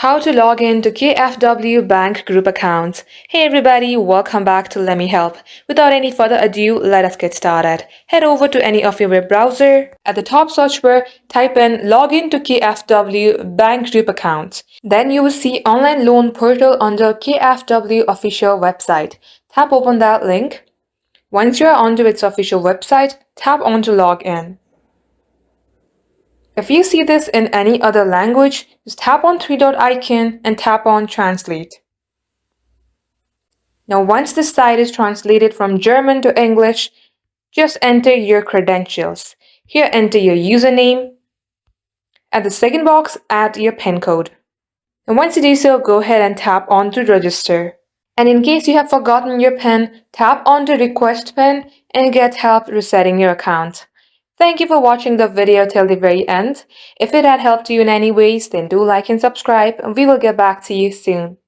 How to log in to KFW Bankgruppe accounts. Hey everybody, welcome back to Let Me Help. Without any further ado, let us get started. Head over to any of your web browser. At the top search bar, type in login to KFW Bankgruppe accounts. Then you will see online loan portal under KFW official website. Tap open that link. Once you are onto its official website, tap on to log in. If you see this in any other language, just tap on three-dot icon and tap on Translate. Now once this site is translated from German to English, just enter your credentials. Here enter your username. At the second box, add your PIN code. And once you do so, go ahead and tap on to register. And in case you have forgotten your PIN, tap on to request PIN and get help resetting your account. Thank you for watching the video till the very end. If it had helped you in any ways, then do like and subscribe, and we will get back to you soon.